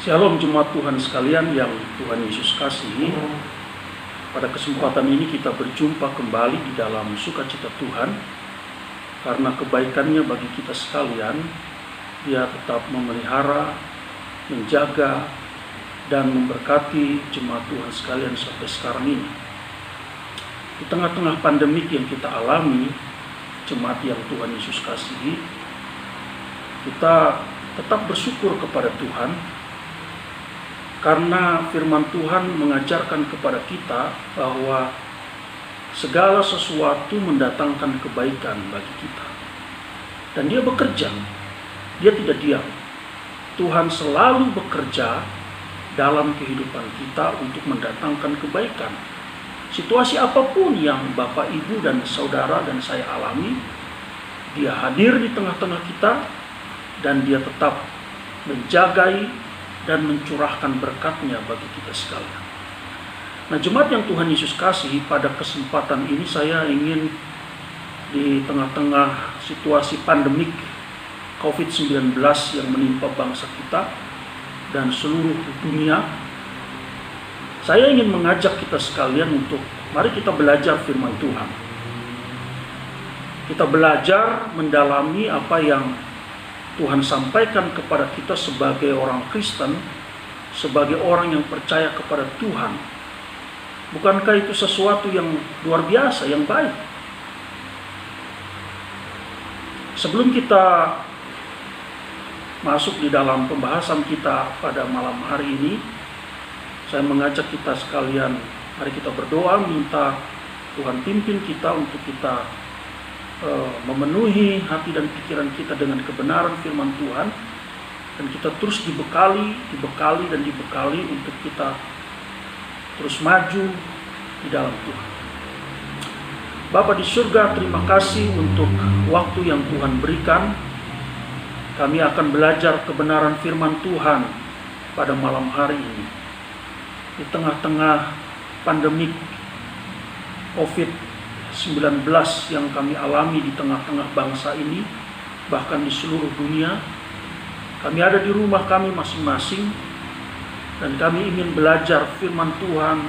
Shalom jemaat Tuhan sekalian yang Tuhan Yesus kasihi. Pada kesempatan ini kita berjumpa kembali di dalam sukacita Tuhan. Karena kebaikannya bagi kita sekalian, Dia tetap memelihara, menjaga, dan memberkati jemaat Tuhan sekalian sampai sekarang ini. Di tengah-tengah pandemik yang kita alami, jemaat yang Tuhan Yesus kasihi, kita tetap bersyukur kepada Tuhan, karena firman Tuhan mengajarkan kepada kita bahwa segala sesuatu mendatangkan kebaikan bagi kita. Dan Dia bekerja, Dia tidak diam. Tuhan selalu bekerja dalam kehidupan kita untuk mendatangkan kebaikan. Situasi apapun yang Bapak, Ibu, dan Saudara dan saya alami, Dia hadir di tengah-tengah kita, dan Dia tetap menjagai dan mencurahkan berkat-Nya bagi kita sekalian. Nah, jemaat yang Tuhan Yesus kasihi, pada kesempatan ini saya ingin di tengah-tengah situasi pandemik COVID-19 yang menimpa bangsa kita dan seluruh dunia, saya ingin mengajak kita sekalian untuk mari kita belajar firman Tuhan. Kita belajar mendalami apa yang Tuhan sampaikan kepada kita sebagai orang Kristen, sebagai orang yang percaya kepada Tuhan. Bukankah itu sesuatu yang luar biasa, yang baik? Sebelum kita masuk di dalam pembahasan kita pada malam hari ini, saya mengajak kita sekalian, mari kita berdoa, minta Tuhan pimpin kita untuk kita memenuhi hati dan pikiran kita dengan kebenaran firman Tuhan, dan kita terus dibekali untuk kita terus maju di dalam Tuhan. Bapa di surga, terima kasih untuk waktu yang Tuhan berikan. Kami akan belajar kebenaran firman Tuhan pada malam hari ini. Di tengah-tengah pandemik COVID-19 yang kami alami di tengah-tengah bangsa ini, bahkan di seluruh dunia, kami ada di rumah kami masing-masing, dan kami ingin belajar firman Tuhan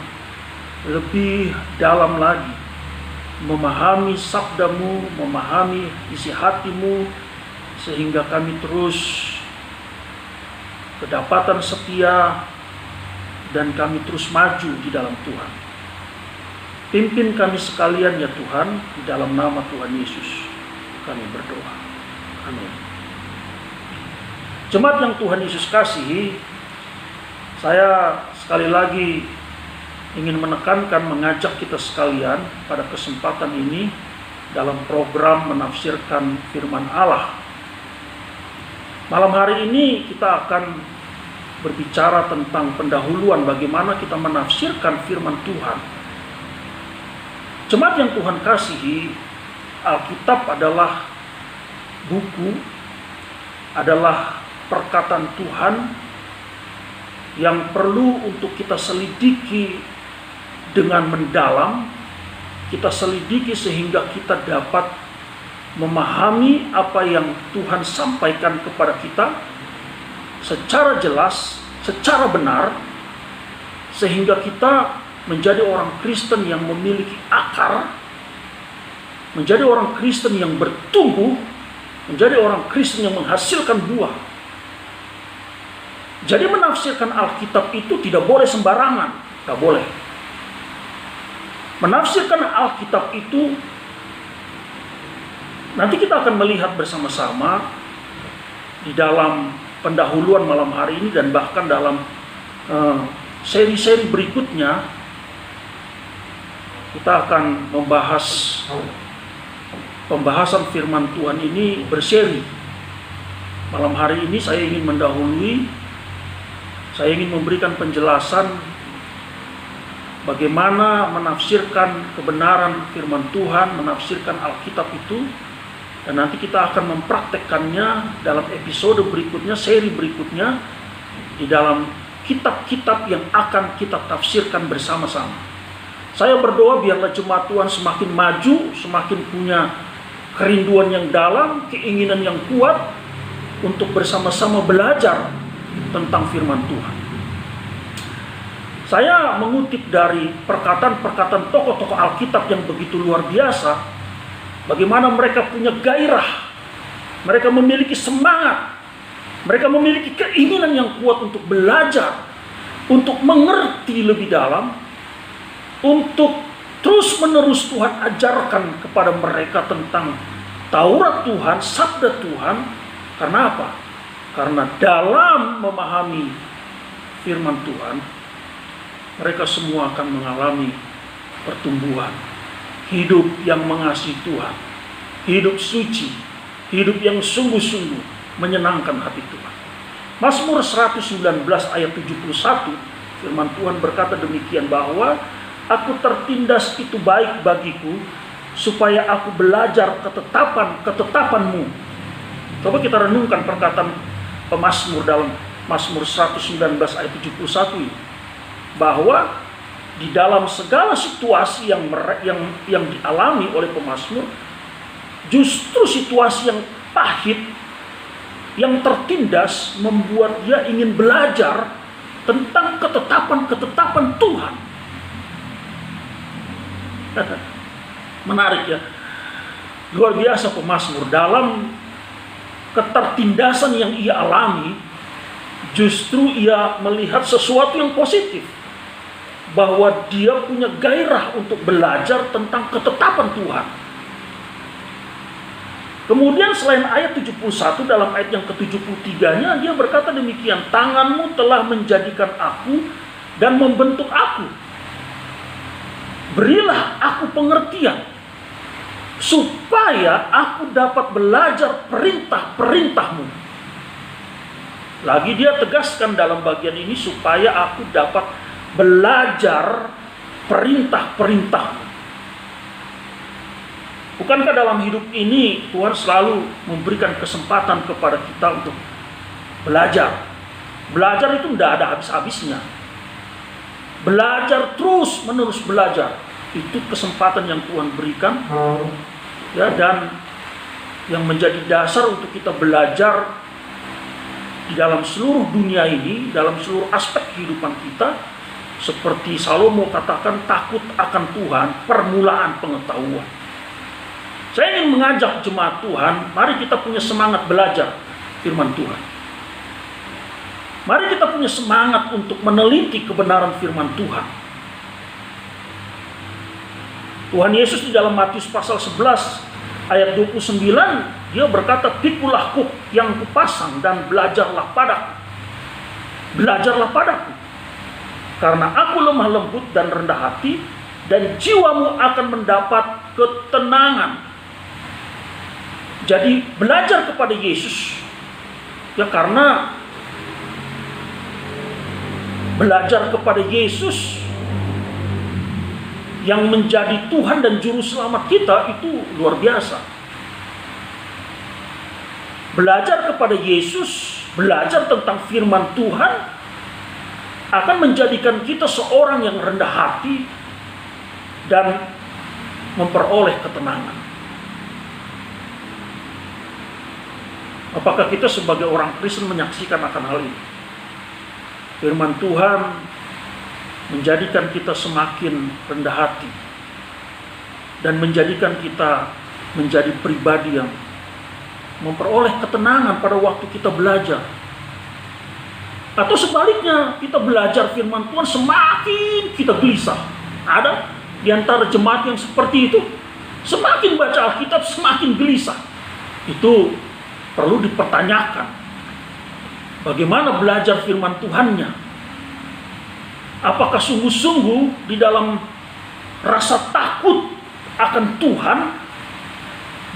lebih dalam lagi, memahami sabda-Mu, memahami isi hati-Mu, sehingga kami terus kedapatan setia dan kami terus maju di dalam Tuhan. Pimpin kami sekalian ya Tuhan, di dalam nama Tuhan Yesus kami berdoa. Amin. Jemaat yang Tuhan Yesus kasihi, saya sekali lagi ingin menekankan, mengajak kita sekalian pada kesempatan ini dalam program menafsirkan firman Allah. Malam hari ini kita akan berbicara tentang pendahuluan bagaimana kita menafsirkan firman Tuhan. Jemaat yang Tuhan kasihi, Alkitab adalah buku, adalah perkataan Tuhan yang perlu untuk kita selidiki dengan mendalam, kita selidiki sehingga kita dapat memahami apa yang Tuhan sampaikan kepada kita secara jelas, secara benar, sehingga kita menjadi orang Kristen yang memiliki akar, menjadi orang Kristen yang bertumbuh, menjadi orang Kristen yang menghasilkan buah. Jadi menafsirkan Alkitab itu tidak boleh sembarangan, tidak boleh. Menafsirkan Alkitab itu, nanti kita akan melihat bersama-sama di dalam pendahuluan malam hari ini, dan bahkan dalam seri-seri berikutnya kita akan membahas pembahasan firman Tuhan ini berseri. Malam hari ini saya ingin mendahului, saya ingin memberikan penjelasan bagaimana menafsirkan kebenaran firman Tuhan, menafsirkan Alkitab itu, dan nanti kita akan mempraktekkannya dalam episode berikutnya, seri berikutnya, di dalam kitab-kitab yang akan kita tafsirkan bersama-sama. Saya berdoa biarlah jemaat Tuhan semakin maju, semakin punya kerinduan yang dalam, keinginan yang kuat untuk bersama-sama belajar tentang firman Tuhan. Saya mengutip dari perkataan-perkataan tokoh-tokoh Alkitab yang begitu luar biasa, bagaimana mereka punya gairah, mereka memiliki semangat, mereka memiliki keinginan yang kuat untuk belajar, untuk mengerti lebih dalam, untuk terus-menerus Tuhan ajarkan kepada mereka tentang Taurat Tuhan, Sabda Tuhan. Karena apa? Karena dalam memahami firman Tuhan, mereka semua akan mengalami pertumbuhan, hidup yang mengasihi Tuhan, hidup suci, hidup yang sungguh-sungguh menyenangkan hati Tuhan. Mazmur 119 ayat 71, firman Tuhan berkata demikian, bahwa aku tertindas itu baik bagiku, supaya aku belajar ketetapan-ketetapanmu. Coba kita renungkan perkataan pemazmur dalam Mazmur 119 ayat 71 ini, bahwa di dalam segala situasi yang dialami oleh pemazmur, justru situasi yang pahit, yang tertindas, membuat dia ingin belajar tentang ketetapan-ketetapan Tuhan. Menarik ya, luar biasa pemazmur. Dalam ketertindasan yang ia alami, justru ia melihat sesuatu yang positif, bahwa dia punya gairah untuk belajar tentang ketetapan Tuhan. Kemudian selain ayat 71, dalam ayat yang ke-73-nya dia berkata demikian, tanganmu telah menjadikan aku dan membentuk aku. Berilah aku pengertian, supaya aku dapat belajar perintah-perintahmu. Lagi dia tegaskan dalam bagian ini, supaya aku dapat belajar perintah-perintahmu. Bukankah dalam hidup ini Tuhan selalu memberikan kesempatan kepada kita untuk belajar? Belajar itu tidak ada habis-habisnya. Belajar terus-menerus belajar, itu kesempatan yang Tuhan berikan, ya, dan yang menjadi dasar untuk kita belajar di dalam seluruh dunia ini, dalam seluruh aspek kehidupan kita. Seperti Salomo katakan, takut akan Tuhan permulaan pengetahuan. Saya ingin mengajak jemaat Tuhan, mari kita punya semangat belajar firman Tuhan. Mari kita punya semangat untuk meneliti kebenaran firman Tuhan. Tuhan Yesus di dalam Matius pasal 11 ayat 29, dia berkata, pikulah kuk yang kupasang dan belajarlah padaku. Belajarlah padaku, karena aku lemah lembut dan rendah hati, dan jiwamu akan mendapat ketenangan. Jadi belajar kepada Yesus, ya, karena belajar kepada Yesus yang menjadi Tuhan dan Juru Selamat kita itu luar biasa. Belajar kepada Yesus, belajar tentang firman Tuhan, akan menjadikan kita seorang yang rendah hati dan memperoleh ketenangan. Apakah kita sebagai orang Kristen menyaksikan akan hal ini? Firman Tuhan menjadikan kita semakin rendah hati dan menjadikan kita menjadi pribadi yang memperoleh ketenangan pada waktu kita belajar. Atau sebaliknya, kita belajar firman Tuhan semakin kita gelisah. Ada di antara jemaat yang seperti itu, semakin baca Alkitab semakin gelisah. Itu perlu dipertanyakan. Bagaimana belajar firman Tuhannya? Apakah sungguh-sungguh di dalam rasa takut akan Tuhan,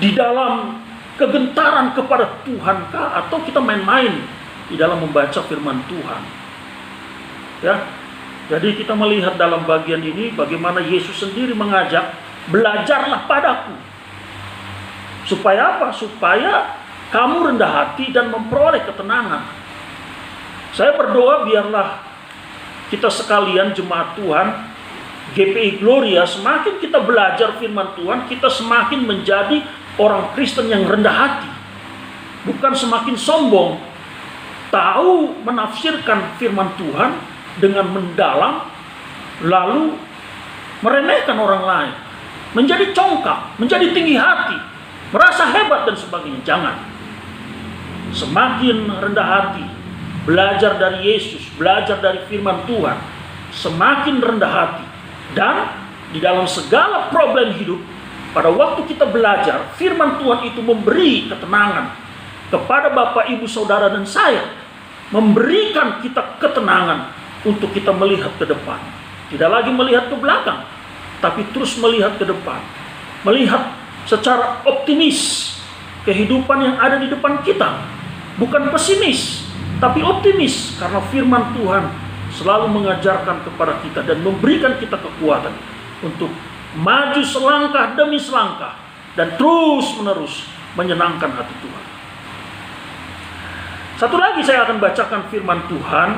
di dalam kegentaran kepada Tuhankah, atau kita main-main di dalam membaca firman Tuhan? Ya, jadi kita melihat dalam bagian ini bagaimana Yesus sendiri mengajak, belajarlah padaku. Supaya apa? Supaya kamu rendah hati dan memperoleh ketenangan. Saya berdoa biarlah kita sekalian jemaat Tuhan, GPI Gloria, semakin kita belajar firman Tuhan, kita semakin menjadi orang Kristen yang rendah hati. Bukan semakin sombong, tahu menafsirkan firman Tuhan dengan mendalam, lalu meremehkan orang lain, menjadi congkak, menjadi tinggi hati, merasa hebat dan sebagainya. Jangan. Semakin rendah hati, belajar dari Yesus, belajar dari firman Tuhan, semakin rendah hati. Dan di dalam segala problem hidup, pada waktu kita belajar, firman Tuhan itu memberi ketenangan kepada Bapak, Ibu, Saudara, dan saya. Memberikan kita ketenangan untuk kita melihat ke depan. Tidak lagi melihat ke belakang, tapi terus melihat ke depan. Melihat secara optimis kehidupan yang ada di depan kita. Bukan pesimis, tapi optimis. Karena firman Tuhan selalu mengajarkan kepada kita dan memberikan kita kekuatan untuk maju selangkah demi selangkah dan terus menerus menyenangkan hati Tuhan. Satu lagi saya akan bacakan firman Tuhan,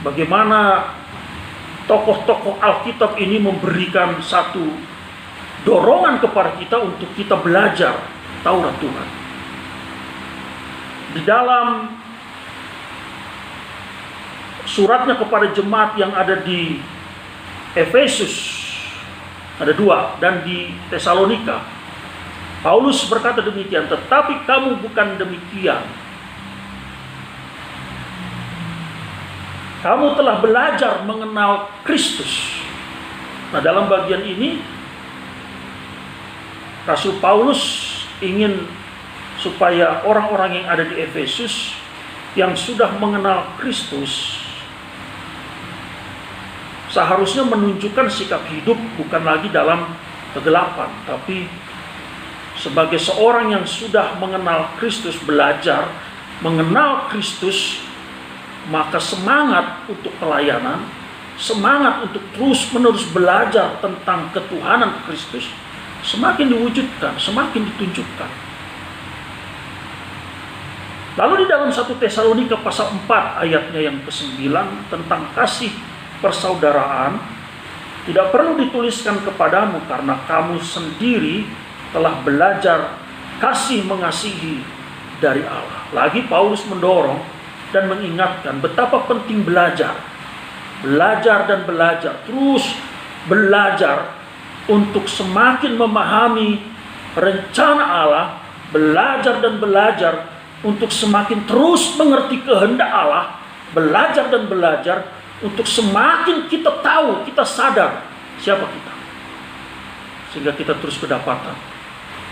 bagaimana tokoh-tokoh Alkitab ini memberikan satu dorongan kepada kita untuk kita belajar Taurat Tuhan. Di dalam suratnya kepada jemaat yang ada di Efesus, ada 2, dan di Tesalonika, Paulus berkata demikian, tetapi kamu bukan demikian. Kamu telah belajar mengenal Kristus. Nah, dalam bagian ini Rasul Paulus ingin supaya orang-orang yang ada di Efesus yang sudah mengenal Kristus seharusnya menunjukkan sikap hidup bukan lagi dalam kegelapan, tapi sebagai seorang yang sudah mengenal Kristus, belajar mengenal Kristus, maka semangat untuk pelayanan, semangat untuk terus-menerus belajar tentang ketuhanan Kristus semakin diwujudkan, semakin ditunjukkan. Lalu di dalam 1 Tesalonika pasal 4 ayatnya yang ke-9 tentang kasih persaudaraan, tidak perlu dituliskan kepadamu karena kamu sendiri telah belajar kasih mengasihi dari Allah. Lagi Paulus mendorong dan mengingatkan betapa penting belajar. Belajar dan belajar, terus belajar untuk semakin memahami rencana Allah, belajar dan belajar untuk semakin terus mengerti kehendak Allah, belajar dan belajar untuk semakin kita tahu, kita sadar siapa kita, sehingga kita terus kedapatan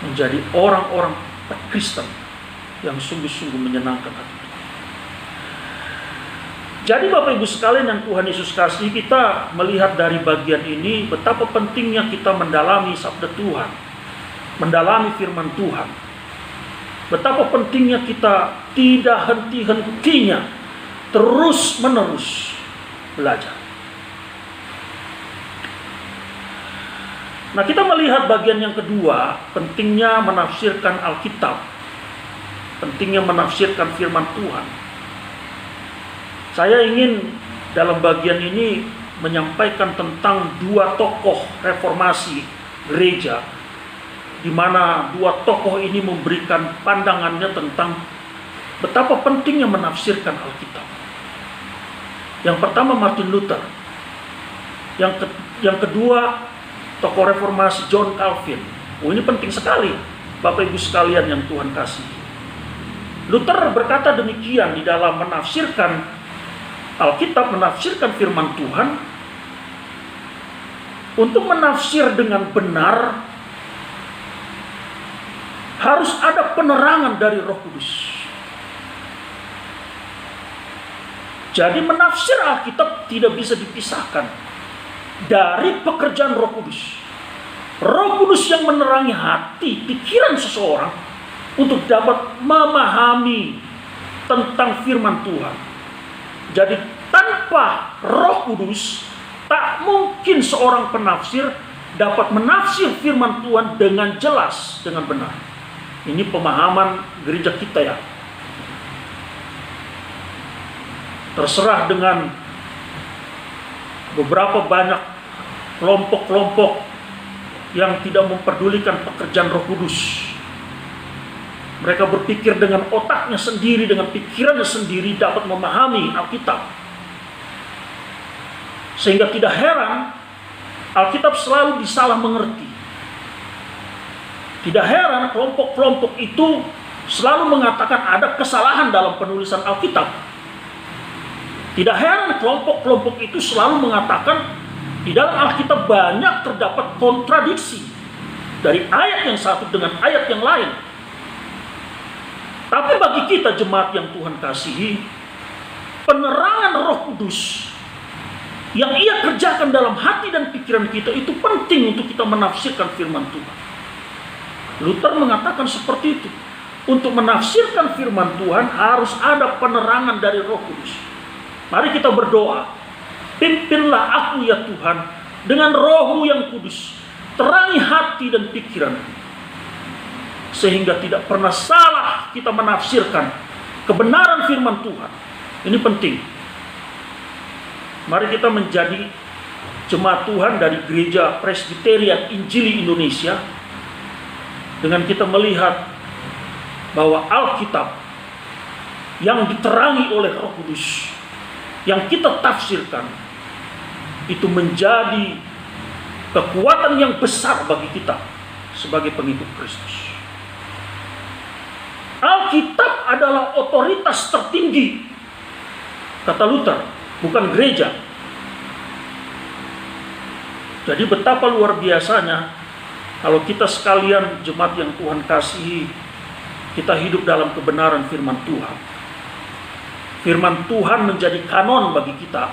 menjadi orang-orang Kristen yang sungguh-sungguh menyenangkan hati. Jadi Bapak Ibu sekalian yang Tuhan Yesus kasih, kita melihat dari bagian ini betapa pentingnya kita mendalami sabda Tuhan, mendalami firman Tuhan. Betapa pentingnya kita tidak henti-hentinya terus menerus belajar. Nah, kita melihat bagian yang kedua, pentingnya menafsirkan Alkitab, pentingnya menafsirkan firman Tuhan. Saya ingin dalam bagian ini menyampaikan tentang 2 tokoh reformasi gereja, di mana 2 tokoh ini memberikan pandangannya tentang betapa pentingnya menafsirkan Alkitab. Yang pertama Martin Luther, yang kedua tokoh reformasi John Calvin. Ini penting sekali Bapak Ibu sekalian yang Tuhan kasih. Luther berkata demikian di dalam menafsirkan Alkitab, menafsirkan firman Tuhan. Untuk menafsir dengan benar harus ada penerangan dari Roh Kudus. Jadi menafsir Alkitab tidak bisa dipisahkan dari pekerjaan Roh Kudus. Roh Kudus yang menerangi hati, pikiran seseorang untuk dapat memahami tentang firman Tuhan. Jadi tanpa Roh Kudus, tak mungkin seorang penafsir dapat menafsir firman Tuhan dengan jelas, dengan benar. Ini pemahaman gereja kita ya. Terserah dengan beberapa banyak kelompok-kelompok yang tidak memperdulikan pekerjaan Roh Kudus. Mereka berpikir dengan otaknya sendiri, dengan pikirannya sendiri dapat memahami Alkitab. Sehingga tidak heran Alkitab selalu disalah mengerti. Tidak heran kelompok-kelompok itu selalu mengatakan ada kesalahan dalam penulisan Alkitab. Tidak heran kelompok-kelompok itu selalu mengatakan di dalam Alkitab banyak terdapat kontradiksi dari ayat yang satu dengan ayat yang lain. Tapi bagi kita jemaat yang Tuhan kasihi, penerangan Roh Kudus yang Ia kerjakan dalam hati dan pikiran kita itu penting untuk kita menafsirkan firman Tuhan. Luther mengatakan seperti itu. Untuk menafsirkan firman Tuhan harus ada penerangan dari Roh Kudus. Mari kita berdoa. Pimpinlah aku ya Tuhan dengan Roh-Mu yang kudus. Terangi hati dan pikiran, sehingga tidak pernah salah kita menafsirkan kebenaran firman Tuhan. Ini penting. Mari kita menjadi jemaat Tuhan dari Gereja Presbyterian Injili Indonesia dengan kita melihat bahwa Alkitab yang diterangi oleh Roh Kudus, yang kita tafsirkan, itu menjadi kekuatan yang besar bagi kita sebagai pengikut Kristus. Alkitab adalah otoritas tertinggi, kata Luther, bukan gereja. Jadi betapa luar biasanya kalau kita sekalian jemaat yang Tuhan kasihi, kita hidup dalam kebenaran firman Tuhan. Firman Tuhan menjadi kanon bagi kita.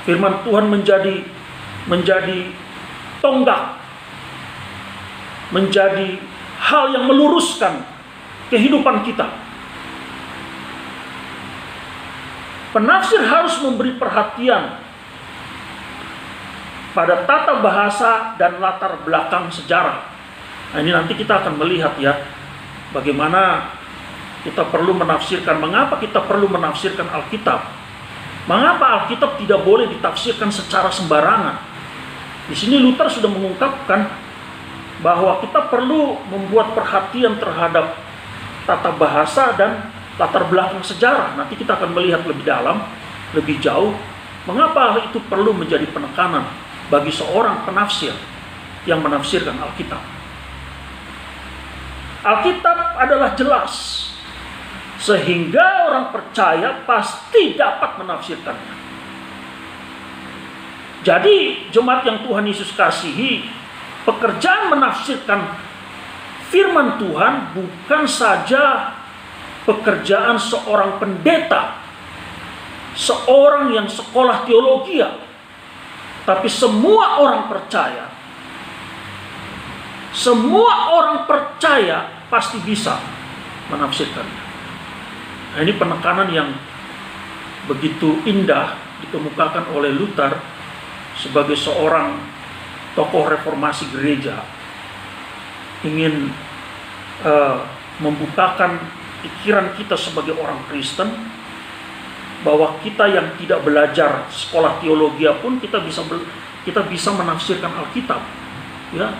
Firman Tuhan menjadi tonggak, menjadi hal yang meluruskan kehidupan kita. Penafsir harus memberi perhatian pada tata bahasa dan latar belakang sejarah. Nah, ini nanti kita akan melihat ya, bagaimana kita perlu menafsirkan, mengapa kita perlu menafsirkan Alkitab. Mengapa Alkitab tidak boleh ditafsirkan secara sembarangan? Di sini Luther sudah mengungkapkan bahwa kita perlu membuat perhatian terhadap tata bahasa dan latar belakang sejarah. Nanti kita akan melihat lebih dalam, lebih jauh, mengapa hal itu perlu menjadi penekanan bagi seorang penafsir yang menafsirkan Alkitab. Alkitab adalah jelas, sehingga orang percaya pasti dapat menafsirkannya. Jadi jemaat yang Tuhan Yesus kasihi, pekerjaan menafsirkan firman Tuhan bukan saja pekerjaan seorang pendeta, seorang yang sekolah teologi, tapi semua orang percaya. Semua orang percaya pasti bisa menafsirkannya. Nah, ini penekanan yang begitu indah dikemukakan oleh Luther sebagai seorang tokoh reformasi gereja, ingin membukakan pikiran kita sebagai orang Kristen bahwa kita yang tidak belajar sekolah teologi pun kita bisa menafsirkan Alkitab, ya,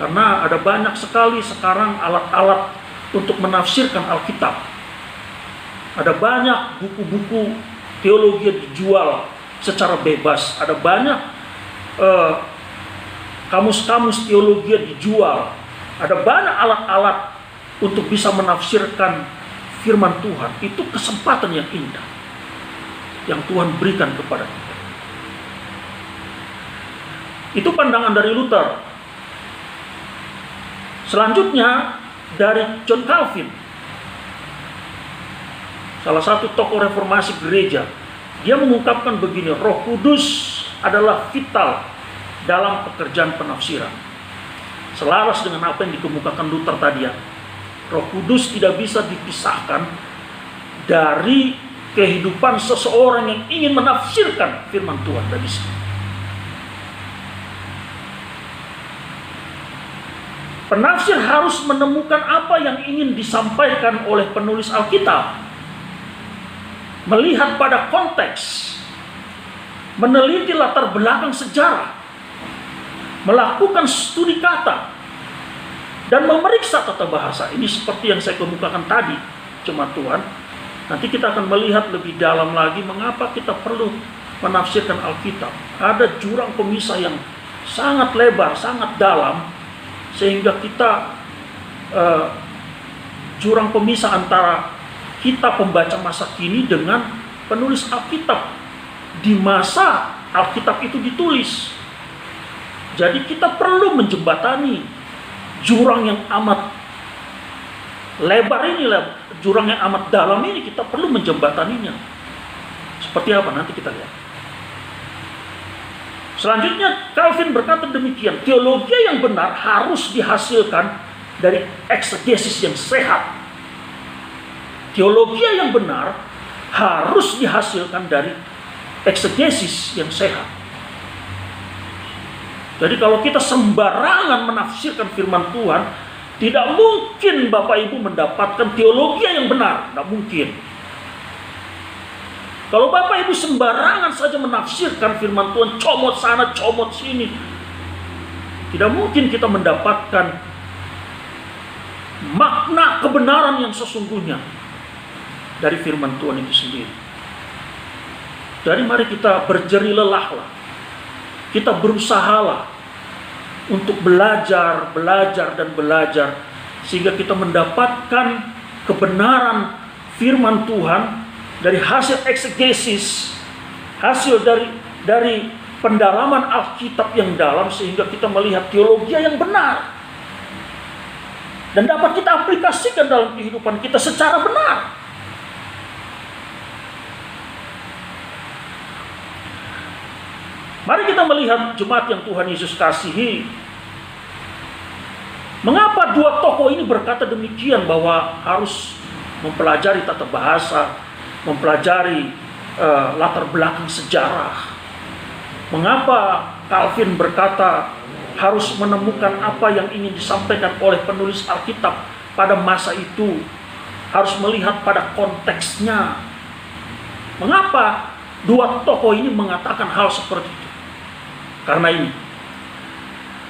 karena ada banyak sekali sekarang alat-alat untuk menafsirkan Alkitab. Ada banyak buku-buku teologi yang dijual secara bebas. Ada banyak kamus-kamus teologi yang dijual. Ada banyak alat-alat untuk bisa menafsirkan firman Tuhan. Itu kesempatan yang indah yang Tuhan berikan kepada kita. Itu pandangan dari Luther. Selanjutnya dari John Calvin, salah satu tokoh reformasi gereja. Dia mengungkapkan begini, Roh Kudus adalah vital dalam pekerjaan penafsiran. Selaras dengan apa yang dikemukakan Luther tadi ya. Roh Kudus tidak bisa dipisahkan dari kehidupan seseorang yang ingin menafsirkan firman Tuhan dari sini. Penafsir harus menemukan apa yang ingin disampaikan oleh penulis Alkitab. Melihat pada konteks, meneliti latar belakang sejarah, melakukan studi kata, dan memeriksa tata bahasa. Ini seperti yang saya kemukakan tadi, jemaat Tuhan. Nanti kita akan melihat lebih dalam lagi mengapa kita perlu menafsirkan Alkitab. Ada jurang pemisah yang sangat lebar, sangat dalam, sehingga kita jurang pemisah antara kita pembaca masa kini dengan penulis Alkitab di masa Alkitab itu ditulis. Jadi kita perlu menjembatani jurang yang amat lebar ini, jurang yang amat dalam ini, kita perlu menjembataninya. Seperti apa? Nanti kita lihat. Selanjutnya Calvin berkata demikian, teologi yang benar harus dihasilkan dari eksegesis yang sehat. Teologi yang benar harus dihasilkan dari eksegesis yang sehat. Jadi kalau kita sembarangan menafsirkan firman Tuhan, tidak mungkin Bapak Ibu mendapatkan teologi yang benar. Tidak mungkin. Kalau Bapak Ibu sembarangan saja menafsirkan firman Tuhan, comot sana, comot sini, tidak mungkin kita mendapatkan makna kebenaran yang sesungguhnya dari firman Tuhan itu sendiri. Jadi mari kita berjeri lelahlah. Kita berusahalah untuk belajar dan belajar sehingga kita mendapatkan kebenaran firman Tuhan dari hasil eksegesis, hasil dari pendalaman Alkitab yang dalam, sehingga kita melihat teologi yang benar dan dapat kita aplikasikan dalam kehidupan kita secara benar. Mari kita melihat jemaat yang Tuhan Yesus kasihi. Mengapa dua tokoh ini berkata demikian bahwa harus mempelajari tata bahasa, mempelajari latar belakang sejarah. Mengapa Calvin berkata harus menemukan apa yang ingin disampaikan oleh penulis Alkitab pada masa itu, harus melihat pada konteksnya. Mengapa dua tokoh ini mengatakan hal seperti itu? Karena ini,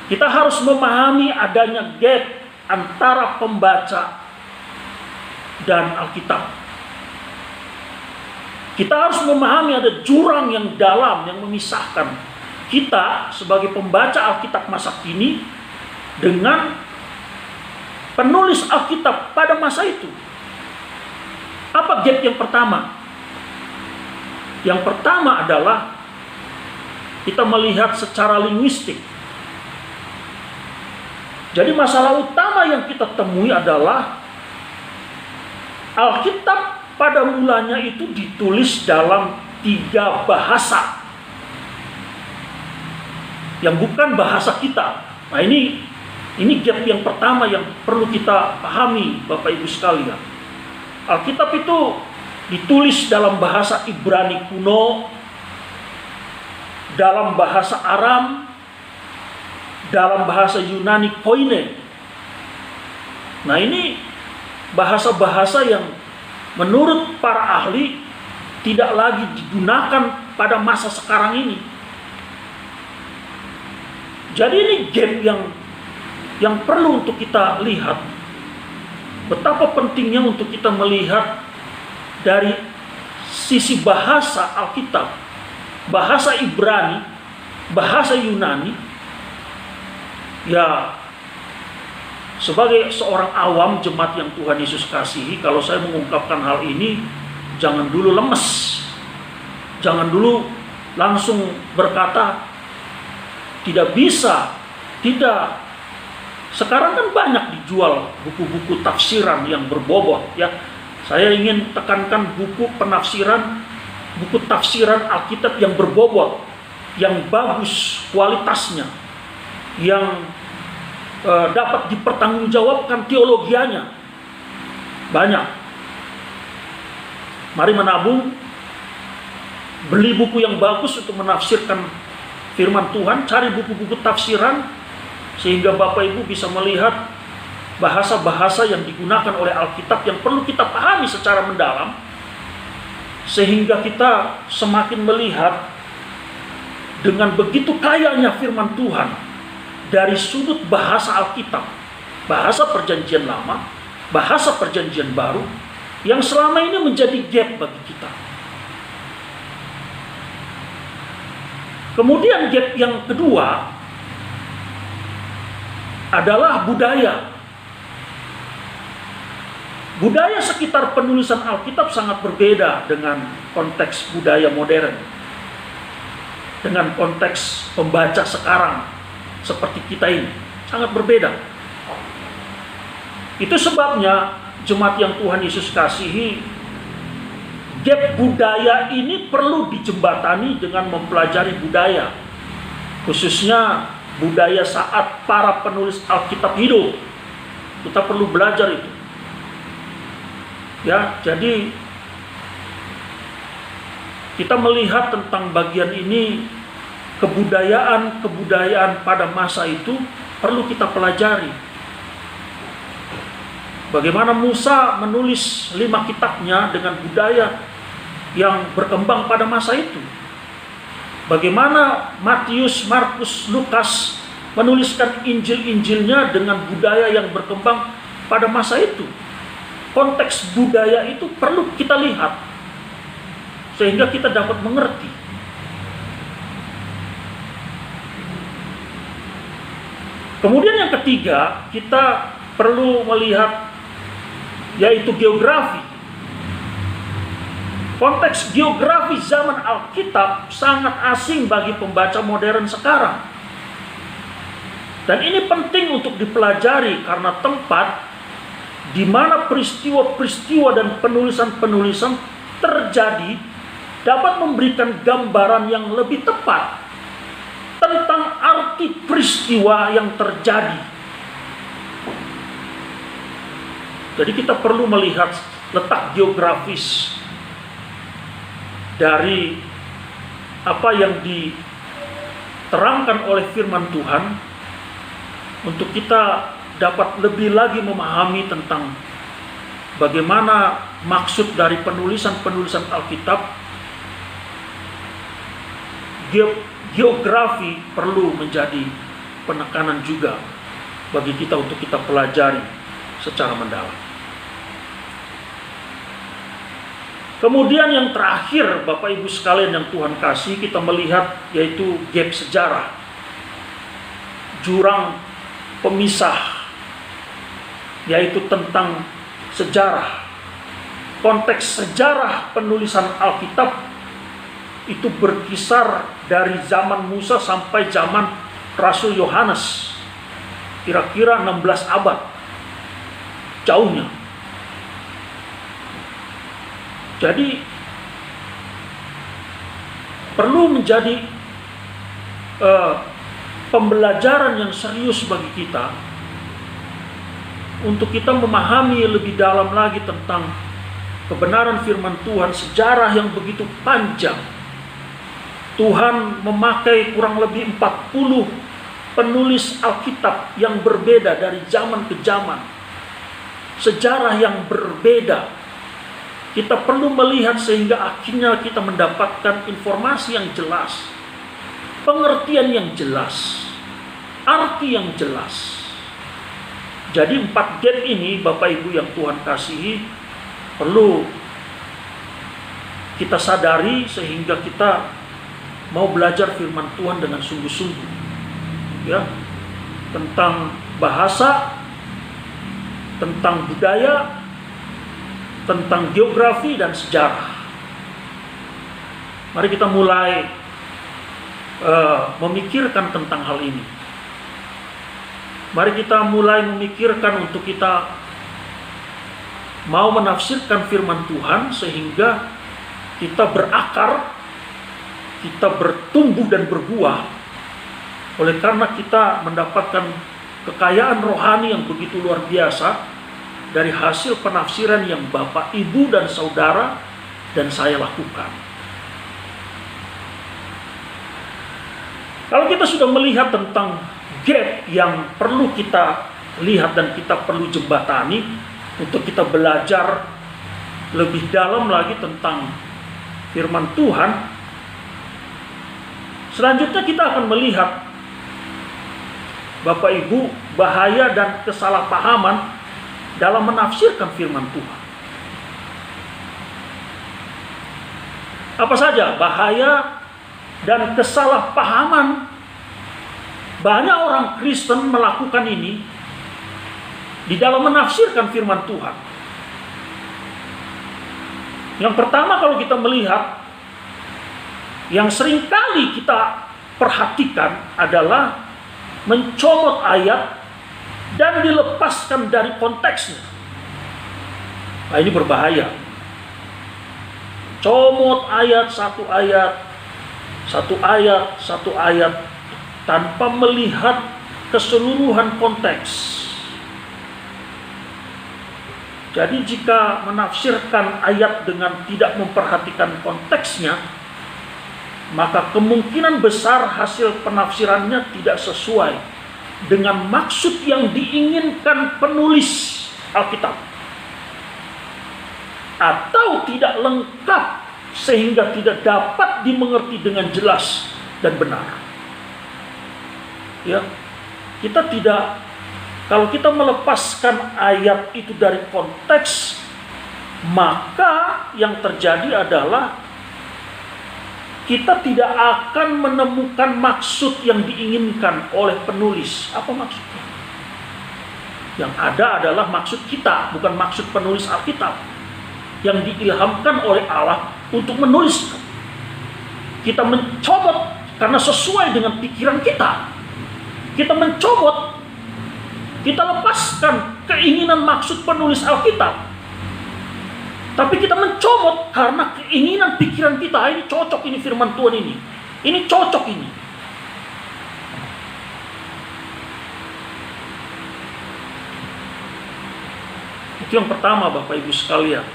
kita harus memahami adanya gap antara pembaca dan Alkitab. Kita harus memahami ada jurang yang dalam yang memisahkan kita sebagai pembaca Alkitab masa kini dengan penulis Alkitab pada masa itu. Apa gap yang pertama? Yang pertama adalah kita melihat secara linguistik. Jadi masalah utama yang kita temui adalah Alkitab pada mulanya itu ditulis dalam 3 bahasa yang bukan bahasa kita. Nah ini gap yang pertama yang perlu kita pahami, Bapak Ibu sekalian. Alkitab itu ditulis dalam bahasa Ibrani kuno, dalam bahasa Aram, dalam bahasa Yunani Koine. Nah ini bahasa-bahasa yang menurut para ahli tidak lagi digunakan pada masa sekarang ini. Jadi ini gap yang perlu untuk kita lihat. Betapa pentingnya untuk kita melihat dari sisi bahasa Alkitab, bahasa Ibrani, bahasa Yunani. Ya, sebagai seorang awam jemaat yang Tuhan Yesus kasihi, kalau saya mengungkapkan hal ini, jangan dulu lemes. Jangan dulu langsung berkata, tidak bisa, tidak. Sekarang kan banyak dijual buku-buku tafsiran yang berbobot. Ya, saya ingin tekankan buku penafsiran, buku tafsiran Alkitab yang berbobot, yang bagus kualitasnya, yang dapat dipertanggungjawabkan teologianya. Banyak. Mari menabung, beli buku yang bagus untuk menafsirkan firman Tuhan, cari buku-buku tafsiran, sehingga Bapak Ibu bisa melihat bahasa-bahasa yang digunakan oleh Alkitab yang perlu kita pahami secara mendalam, sehingga kita semakin melihat dengan begitu kayanya firman Tuhan dari sudut bahasa Alkitab. bahasa perjanjian lama, bahasa perjanjian baru, yang selama ini menjadi gap bagi kita. Kemudian gap yang kedua adalah budaya. Budaya sekitar penulisan Alkitab sangat berbeda dengan konteks budaya modern, dengan konteks pembaca sekarang seperti kita ini, sangat berbeda. Itu sebabnya jemaat yang Tuhan Yesus kasihi, gap budaya ini perlu dijembatani dengan mempelajari budaya, khususnya budaya saat para penulis Alkitab hidup. Kita perlu belajar itu. Ya, jadi kita melihat tentang bagian ini, kebudayaan pada masa itu perlu kita pelajari. Bagaimana Musa menulis 5 kitabnya dengan budaya yang berkembang pada masa itu. Bagaimana Matius, Markus, Lukas menuliskan Injil-Injilnya dengan budaya yang berkembang pada masa itu. Konteks budaya itu perlu kita lihat sehingga kita dapat mengerti. Kemudian yang ketiga, kita perlu melihat yaitu geografi. Konteks geografi zaman Alkitab sangat asing bagi pembaca modern sekarang. Dan ini penting untuk dipelajari karena tempat di mana peristiwa-peristiwa dan penulisan-penulisan terjadi dapat memberikan gambaran yang lebih tepat tentang arti peristiwa yang terjadi. Jadi kita perlu melihat letak geografis dari apa yang diterangkan oleh firman Tuhan untuk kita dapat lebih lagi memahami tentang bagaimana maksud dari penulisan-penulisan Alkitab. Geografi perlu menjadi penekanan juga bagi kita untuk kita pelajari secara mendalam. Kemudian yang terakhir, Bapak Ibu sekalian yang Tuhan kasih, kita melihat yaitu gap sejarah, jurang pemisah, yaitu tentang sejarah. Konteks sejarah penulisan Alkitab itu berkisar dari zaman Musa sampai zaman Rasul Yohanes, kira-kira 16 abad jauhnya. Jadi perlu menjadi pembelajaran yang serius bagi kita untuk kita memahami lebih dalam lagi tentang kebenaran firman Tuhan, sejarah yang begitu panjang. Tuhan memakai kurang lebih 40 penulis Alkitab yang berbeda dari zaman ke zaman. Sejarah yang berbeda. Kita perlu melihat sehingga akhirnya kita mendapatkan informasi yang jelas, pengertian yang jelas, arti yang jelas. Jadi 4 gap ini, Bapak Ibu yang Tuhan kasihi, perlu kita sadari sehingga kita mau belajar firman Tuhan dengan sungguh-sungguh, ya, tentang bahasa, tentang budaya, tentang geografi dan sejarah. Mari kita mulai memikirkan tentang hal ini. Mari kita mulai memikirkan untuk kita mau menafsirkan firman Tuhan sehingga kita berakar, kita bertumbuh dan berbuah oleh karena kita mendapatkan kekayaan rohani yang begitu luar biasa dari hasil penafsiran yang Bapak, Ibu, dan Saudara dan saya lakukan. Kalau kita sudah melihat tentang gap yang perlu kita lihat dan kita perlu jembatani untuk kita belajar lebih dalam lagi tentang firman Tuhan, selanjutnya kita akan melihat Bapak Ibu, bahaya dan kesalahpahaman dalam menafsirkan firman Tuhan. Apa saja bahaya dan kesalahpahaman? Banyak orang Kristen melakukan ini di dalam menafsirkan firman Tuhan. Yang pertama, kalau kita melihat, yang seringkali kita perhatikan adalah mencomot ayat dan dilepaskan dari konteksnya. Nah, ini berbahaya. Comot ayat, satu ayat tanpa melihat keseluruhan konteks. Jadi jika menafsirkan ayat dengan tidak memperhatikan konteksnya, maka kemungkinan besar hasil penafsirannya tidak sesuai dengan maksud yang diinginkan penulis Alkitab, atau tidak lengkap sehingga tidak dapat dimengerti dengan jelas dan benar. Ya, kalau kita melepaskan ayat itu dari konteks, maka yang terjadi adalah kita tidak akan menemukan maksud yang diinginkan oleh penulis. Apa maksudnya? Yang ada adalah maksud kita, bukan maksud penulis Alkitab yang diilhamkan oleh Allah untuk menulis. Kita mencomot karena sesuai dengan pikiran kita. Kita mencomot, kita lepaskan keinginan maksud penulis Alkitab. Tapi kita mencomot karena keinginan pikiran kita. Ini cocok, ini firman Tuhan ini. Ini cocok ini. Itu yang pertama, Bapak Ibu sekalian.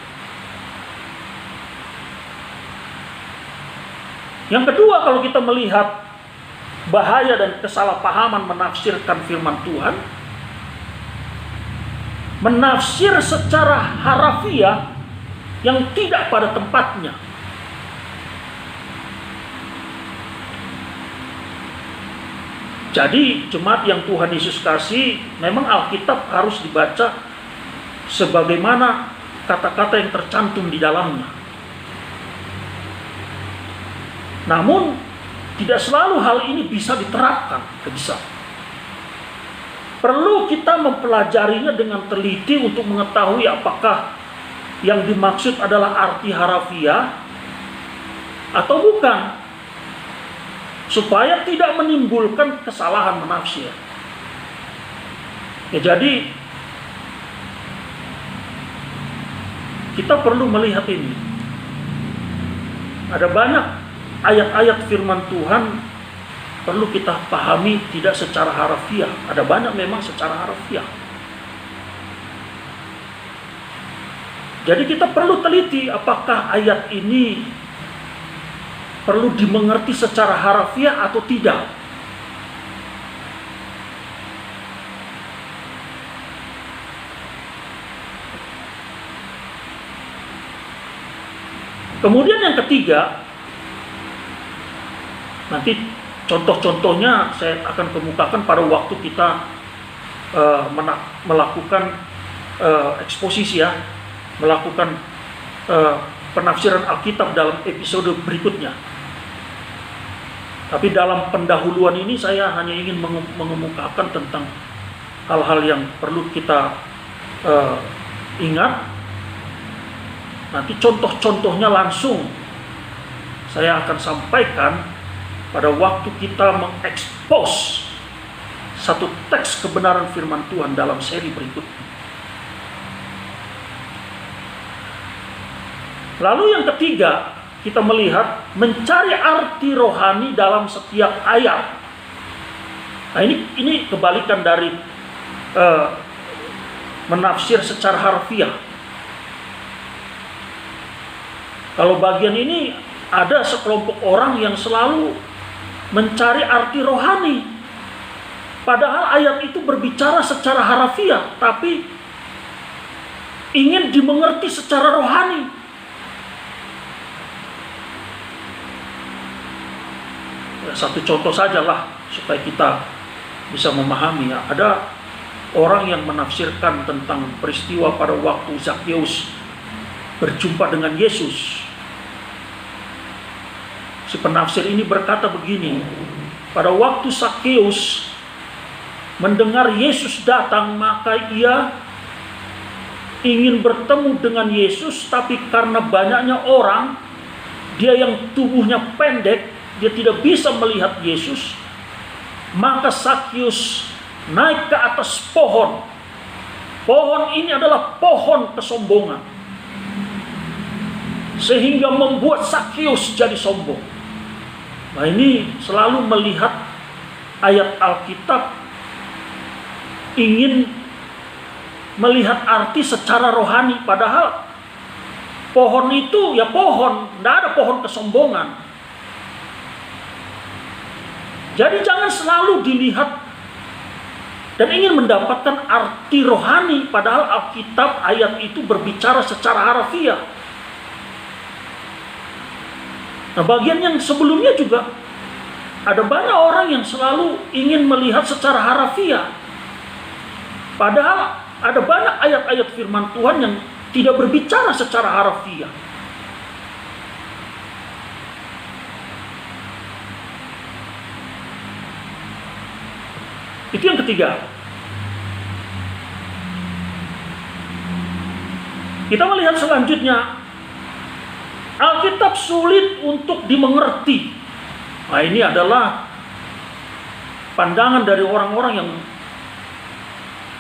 Yang kedua, kalau kita melihat bahaya dan kesalahpahaman menafsirkan firman Tuhan, menafsir secara harafiah yang tidak pada tempatnya. Jadi jemaat yang Tuhan Yesus kasih, memang Alkitab harus dibaca sebagaimana kata-kata yang tercantum di dalamnya. Namun tidak selalu hal ini bisa diterapkan. Bisa. Perlu kita mempelajarinya dengan teliti untuk mengetahui apakah yang dimaksud adalah arti harafiah atau bukan, supaya tidak menimbulkan kesalahan menafsir. Ya, jadi kita perlu melihat ini. Ada banyak ayat-ayat firman Tuhan perlu kita pahami tidak secara harafiah. Ada banyak memang secara harafiah. Jadi kita perlu teliti apakah ayat ini perlu dimengerti secara harafiah atau tidak. Kemudian yang ketiga, nanti contoh-contohnya saya akan kemukakan pada waktu kita melakukan eksposisi ya, melakukan penafsiran Alkitab dalam episode berikutnya. Tapi dalam pendahuluan ini saya hanya ingin mengemukakan tentang hal-hal yang perlu kita ingat. Nanti contoh-contohnya langsung saya akan sampaikan pada waktu kita mengekspos satu teks kebenaran firman Tuhan dalam seri berikutnya. Lalu yang ketiga, kita melihat mencari arti rohani dalam setiap ayat. Nah, ini kebalikan dari menafsir secara harfiah. Kalau bagian ini ada sekelompok orang yang selalu mencari arti rohani. Padahal ayat itu berbicara secara harafiah, tapi ingin dimengerti secara rohani. Satu contoh sajalah supaya kita bisa memahami. Ada orang yang menafsirkan tentang peristiwa pada waktu Zakheus berjumpa dengan Yesus. Si penafsir ini berkata begini, pada waktu Zakheus mendengar Yesus datang, maka ia ingin bertemu dengan Yesus, tapi karena banyaknya orang, dia yang tubuhnya pendek, dia tidak bisa melihat Yesus. Maka Zakheus naik ke atas pohon. Pohon ini adalah pohon kesombongan, sehingga membuat Zakheus jadi sombong. Nah, ini selalu melihat ayat Alkitab, ingin melihat arti secara rohani, padahal pohon itu ya pohon, tidak ada pohon kesombongan. Jadi jangan selalu dilihat dan ingin mendapatkan arti rohani, padahal Alkitab ayat itu berbicara secara harfiah. Nah, bagian yang sebelumnya juga ada banyak orang yang selalu ingin melihat secara harfiah, padahal ada banyak ayat-ayat firman Tuhan yang tidak berbicara secara harfiah. Itu yang ketiga. Kita melihat selanjutnya, Alkitab sulit untuk dimengerti. Nah, ini adalah pandangan dari orang-orang yang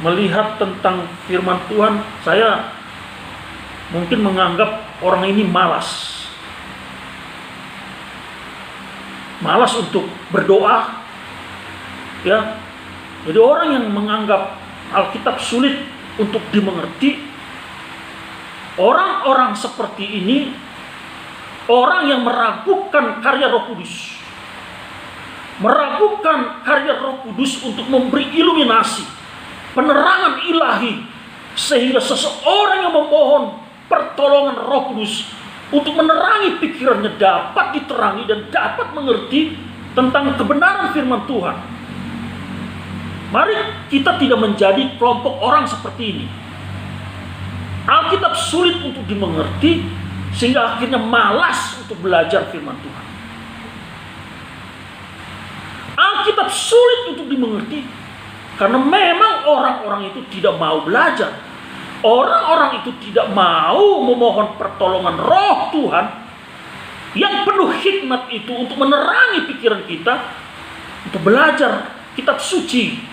melihat tentang firman Tuhan. Saya mungkin menganggap orang ini malas untuk berdoa, ya. Jadi orang yang menganggap Alkitab sulit untuk dimengerti, orang-orang seperti ini orang yang meragukan karya Roh Kudus, meragukan karya Roh Kudus untuk memberi iluminasi, penerangan ilahi, sehingga seseorang yang memohon pertolongan Roh Kudus untuk menerangi pikirannya dapat diterangi dan dapat mengerti tentang kebenaran firman Tuhan. Mari kita tidak menjadi kelompok orang seperti ini. Alkitab sulit untuk dimengerti sehingga akhirnya malas untuk belajar firman Tuhan. Alkitab sulit untuk dimengerti karena memang orang-orang itu tidak mau belajar. Orang-orang itu tidak mau memohon pertolongan Roh Tuhan yang penuh hikmat itu untuk menerangi pikiran kita, untuk belajar kitab suci.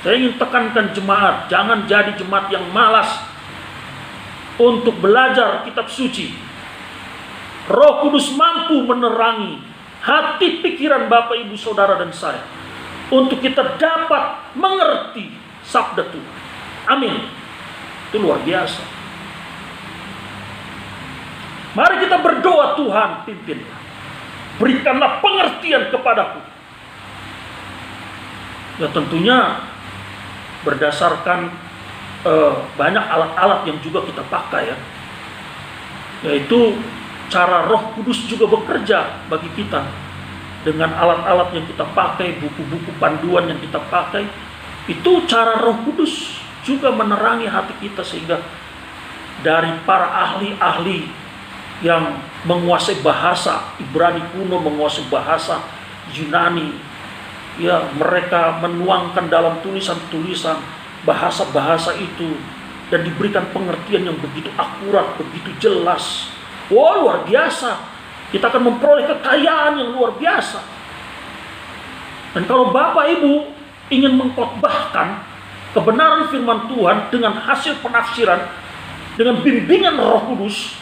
Saya ingin tekankan jemaat, jangan jadi jemaat yang malas untuk belajar kitab suci. Roh Kudus mampu menerangi hati pikiran Bapak, Ibu, Saudara, dan saya, untuk kita dapat mengerti sabda Tuhan. Amin. Itu luar biasa. Mari kita berdoa, Tuhan pimpinlah, berikanlah pengertian kepadaku. Ya tentunya berdasarkan banyak alat-alat yang juga kita pakai, ya, yaitu cara Roh Kudus juga bekerja bagi kita dengan alat-alat yang kita pakai, buku-buku panduan yang kita pakai. Itu cara Roh Kudus juga menerangi hati kita, sehingga dari para ahli-ahli yang menguasai bahasa Ibrani kuno, menguasai bahasa Yunani, ya, mereka menuangkan dalam tulisan-tulisan bahasa-bahasa itu dan diberikan pengertian yang begitu akurat, begitu jelas. Wah, luar biasa. Kita akan memperoleh kekayaan yang luar biasa. Dan kalau Bapak Ibu ingin mengkhotbahkan kebenaran firman Tuhan dengan hasil penafsiran, dengan bimbingan Roh Kudus,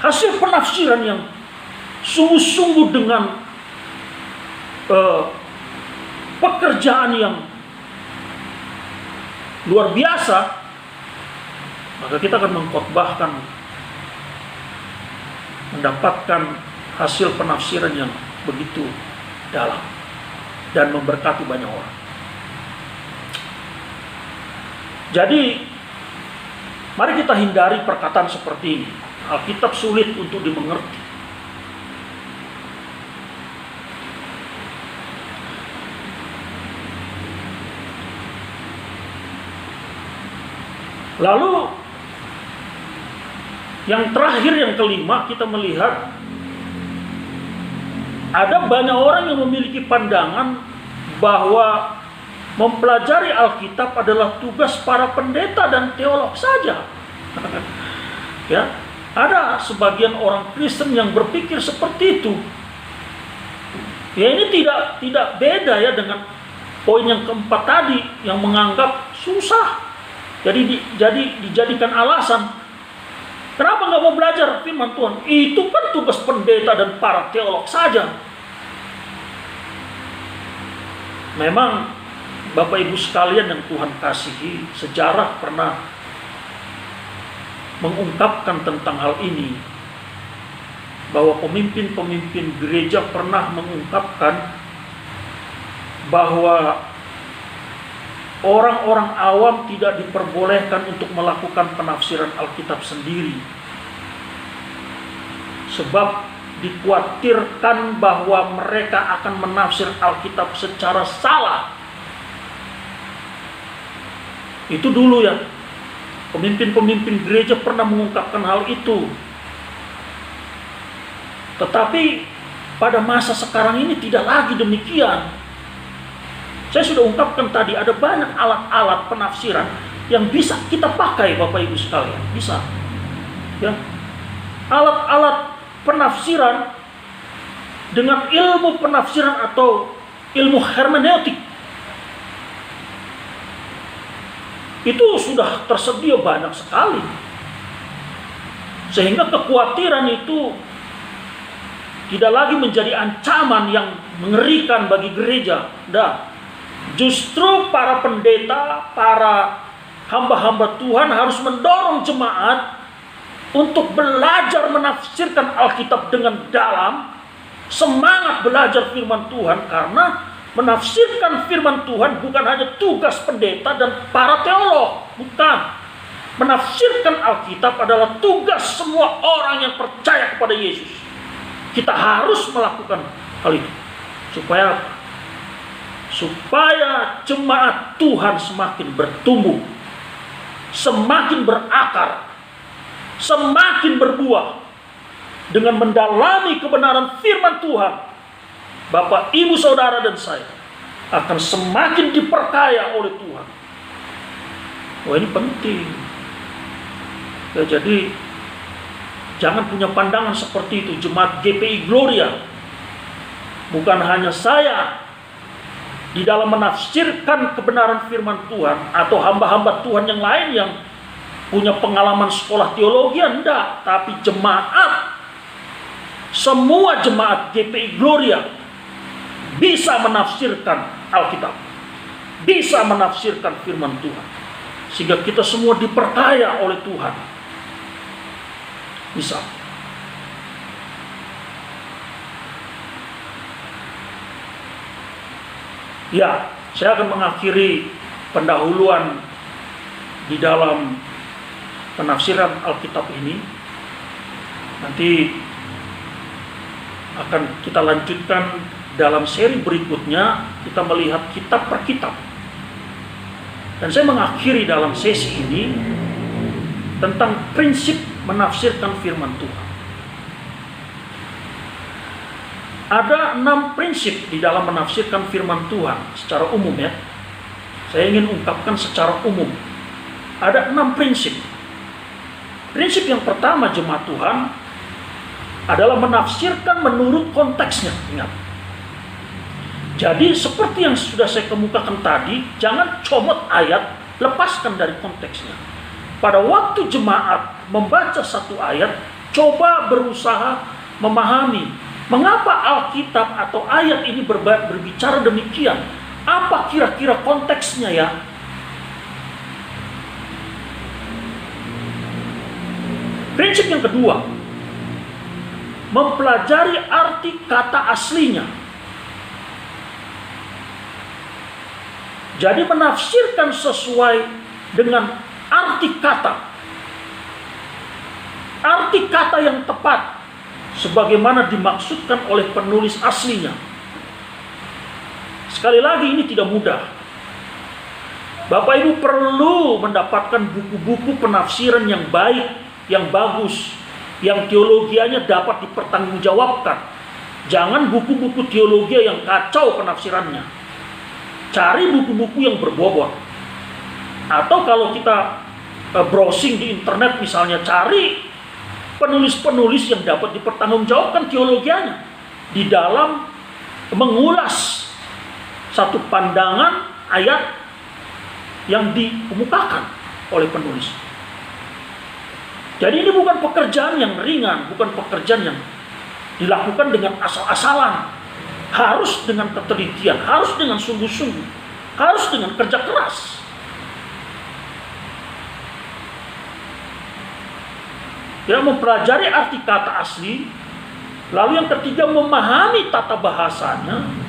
hasil penafsiran yang sungguh-sungguh dengan pekerjaan yang luar biasa, maka kita akan mengkhotbahkan, mendapatkan hasil penafsiran yang begitu dalam dan memberkati banyak orang. Jadi mari kita hindari perkataan seperti ini. Alkitab sulit untuk dimengerti. Lalu yang terakhir, yang kelima, kita melihat ada banyak orang yang memiliki pandangan bahwa mempelajari Alkitab adalah tugas para pendeta dan teolog saja. Ya, ada sebagian orang Kristen yang berpikir seperti itu. Ya, ini tidak beda ya dengan poin yang keempat tadi yang menganggap susah. Jadi dijadikan alasan. Kenapa nggak mau belajar firman Tuhan? Itu kan tugas pendeta dan para teolog saja. Memang Bapak Ibu sekalian yang Tuhan kasihi, sejarah pernah mengungkapkan tentang hal ini. Bahwa pemimpin-pemimpin gereja pernah mengungkapkan bahwa orang-orang awam tidak diperbolehkan untuk melakukan penafsiran Alkitab sendiri. Sebab dikhawatirkan bahwa mereka akan menafsir Alkitab secara salah. Itu dulu ya, pemimpin-pemimpin gereja pernah mengungkapkan hal itu. Tetapi pada masa sekarang ini tidak lagi demikian. Saya sudah ungkapkan tadi, ada banyak alat-alat penafsiran yang bisa kita pakai, Bapak Ibu sekalian. Bisa. Ya. Alat-alat penafsiran dengan ilmu penafsiran atau ilmu hermeneutik itu sudah tersedia banyak sekali. Sehingga kekhawatiran itu tidak lagi menjadi ancaman yang mengerikan bagi gereja. Nah, justru para pendeta, para hamba-hamba Tuhan harus mendorong jemaat untuk belajar menafsirkan Alkitab dengan dalam, semangat belajar firman Tuhan, karena menafsirkan firman Tuhan bukan hanya tugas pendeta dan para teolog, bukan. Menafsirkan Alkitab adalah tugas semua orang yang percaya kepada Yesus. Kita harus melakukan hal itu. Supaya apa? Supaya jemaat Tuhan semakin bertumbuh, semakin berakar, semakin berbuah. Dengan mendalami kebenaran firman Tuhan, Bapak, Ibu, Saudara, dan saya akan semakin diperkaya oleh Tuhan. Wah, ini penting. Ya, jadi jangan punya pandangan seperti itu. Jemaat GPI Gloria, bukan hanya saya di dalam menafsirkan kebenaran firman Tuhan, atau hamba-hamba Tuhan yang lain yang punya pengalaman sekolah teologi, enggak. Tapi jemaat, semua jemaat GPI Gloria bisa menafsirkan Alkitab, bisa menafsirkan firman Tuhan, sehingga kita semua diperkaya oleh Tuhan. Bisa. Ya, saya akan mengakhiri pendahuluan di dalam penafsiran Alkitab ini. Nanti akan kita lanjutkan dalam seri berikutnya, kita melihat kitab per kitab. Dan saya mengakhiri dalam sesi ini tentang prinsip menafsirkan firman Tuhan. Ada 6 prinsip di dalam menafsirkan firman Tuhan secara umum ya. Saya ingin ungkapkan secara umum. Ada 6 prinsip. Prinsip yang pertama, jemaat Tuhan, adalah menafsirkan menurut konteksnya. Ingat. Jadi seperti yang sudah saya kemukakan tadi, jangan comot ayat, lepaskan dari konteksnya. Pada waktu jemaat membaca satu ayat, coba berusaha memahami mengapa Alkitab atau ayat ini berbicara demikian. Apa kira-kira konteksnya ya? Prinsip yang kedua, mempelajari arti kata aslinya. Jadi menafsirkan sesuai dengan arti kata. Arti kata yang tepat, sebagaimana dimaksudkan oleh penulis aslinya. Sekali lagi, ini tidak mudah. Bapak Ibu perlu mendapatkan buku-buku penafsiran yang baik, yang bagus, yang teologianya dapat dipertanggungjawabkan. Jangan buku-buku teologi yang kacau penafsirannya. Cari buku-buku yang berbobot. Atau kalau kita browsing di internet misalnya, cari penulis-penulis yang dapat dipertanggungjawabkan teologianya di dalam mengulas satu pandangan ayat yang dikemukakan oleh penulis. Jadi ini bukan pekerjaan yang ringan, bukan pekerjaan yang dilakukan dengan asal-asalan. Harus dengan ketelitian, harus dengan sungguh-sungguh, harus dengan kerja keras. Ya, mempelajari arti kata asli. Lalu yang ketiga, memahami tata bahasanya.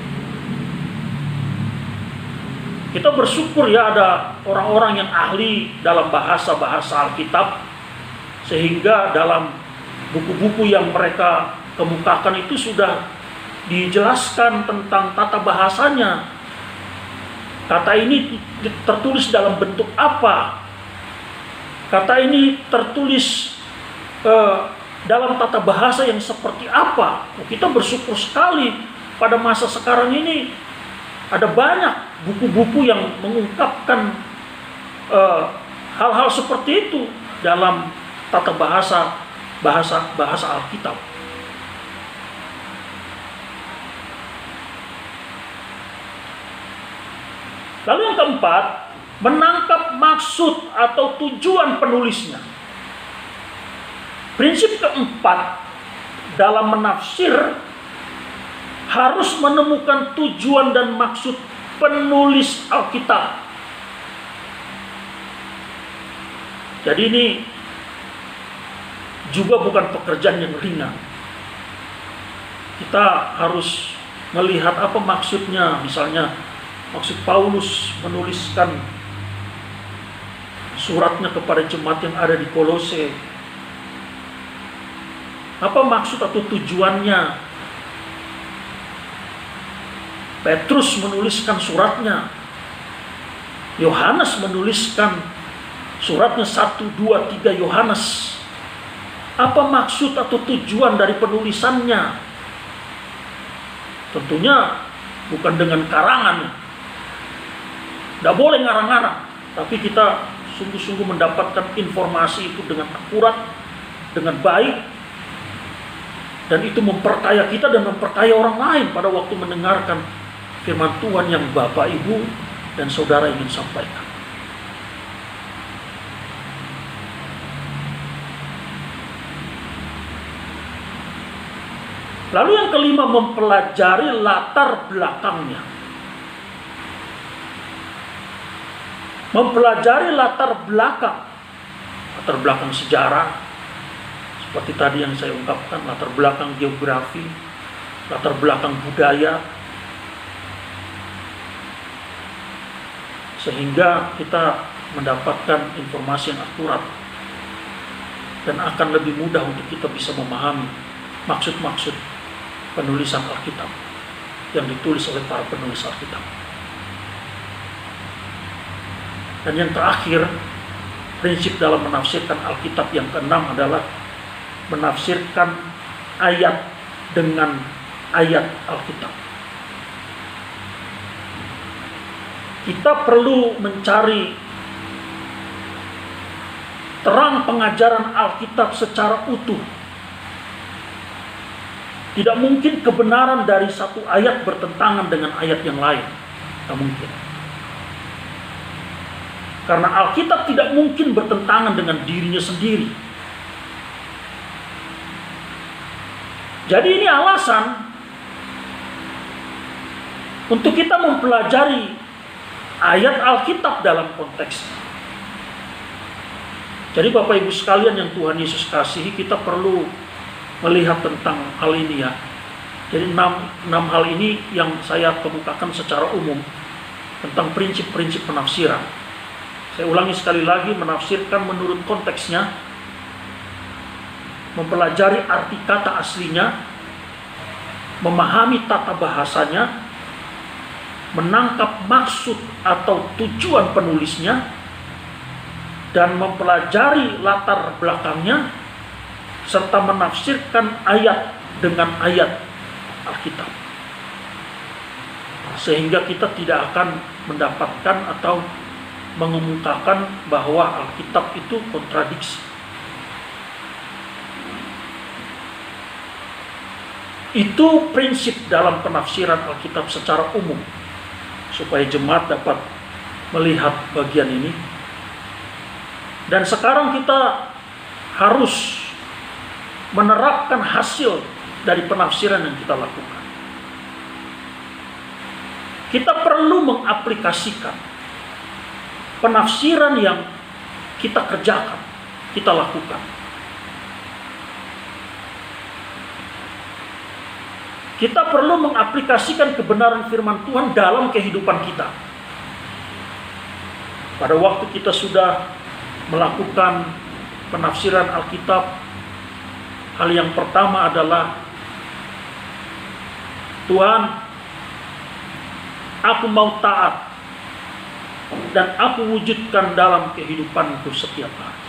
Kita bersyukur ya ada orang-orang yang ahli dalam bahasa-bahasa Alkitab, sehingga dalam buku-buku yang mereka kemukakan itu sudah dijelaskan tentang tata bahasanya. Kata ini tertulis dalam bentuk apa? Kata ini tertulis dalam tata bahasa yang seperti apa? Kita bersyukur sekali pada masa sekarang ini ada banyak buku-buku yang mengungkapkan hal-hal seperti itu dalam tata bahasa Alkitab. Lalu yang keempat, menangkap maksud atau tujuan penulisnya. Prinsip keempat dalam menafsir, harus menemukan tujuan dan maksud penulis Alkitab. Jadi ini juga bukan pekerjaan yang ringan. Kita harus melihat apa maksudnya. Misalnya maksud Paulus menuliskan suratnya kepada jemaat yang ada di Kolose. Apa maksud atau tujuannya? Petrus menuliskan suratnya, Yohanes menuliskan suratnya 1, 2, 3 Yohanes. Apa maksud atau tujuan dari penulisannya? Tentunya bukan dengan karangan. Tidak boleh ngarang-ngarang, tapi kita sungguh-sungguh mendapatkan informasi itu dengan akurat, dengan baik, dan itu memperkaya kita dan memperkaya orang lain pada waktu mendengarkan firman Tuhan yang Bapak, Ibu, dan Saudara ingin sampaikan. Lalu yang kelima, mempelajari latar belakangnya. Mempelajari latar belakang sejarah, seperti tadi yang saya ungkapkan, latar belakang geografi, latar belakang budaya, sehingga kita mendapatkan informasi yang akurat dan akan lebih mudah untuk kita bisa memahami maksud-maksud penulisan Alkitab yang ditulis oleh para penulis Alkitab. Dan yang terakhir, prinsip dalam menafsirkan Alkitab yang keenam adalah menafsirkan ayat dengan ayat Alkitab. Kita perlu mencari terang pengajaran Alkitab secara utuh. Tidak mungkin kebenaran dari satu ayat bertentangan dengan ayat yang lain. Tidak mungkin. Karena Alkitab tidak mungkin bertentangan dengan dirinya sendiri. Jadi ini alasan untuk kita mempelajari ayat Alkitab dalam konteks. Jadi Bapak Ibu sekalian yang Tuhan Yesus kasihi, kita perlu melihat tentang hal ini ya. Jadi 6 hal ini yang saya kemukakan secara umum tentang prinsip-prinsip penafsiran. Saya ulangi sekali lagi, menafsirkan menurut konteksnya, mempelajari arti kata aslinya, memahami tata bahasanya, menangkap maksud atau tujuan penulisnya dan mempelajari latar belakangnya serta menafsirkan ayat dengan ayat Alkitab. Sehingga kita tidak akan mendapatkan atau mengemukakan bahwa Alkitab itu kontradiksi. Itu prinsip dalam penafsiran Alkitab secara umum, supaya jemaat dapat melihat bagian ini. Dan sekarang kita harus menerapkan hasil dari penafsiran yang kita lakukan. Kita perlu mengaplikasikan penafsiran yang kita kerjakan, kita lakukan. Kita perlu mengaplikasikan kebenaran firman Tuhan dalam kehidupan kita. Pada waktu kita sudah melakukan penafsiran Alkitab, hal yang pertama adalah, Tuhan, aku mau taat dan aku wujudkan dalam kehidupanku setiap hari.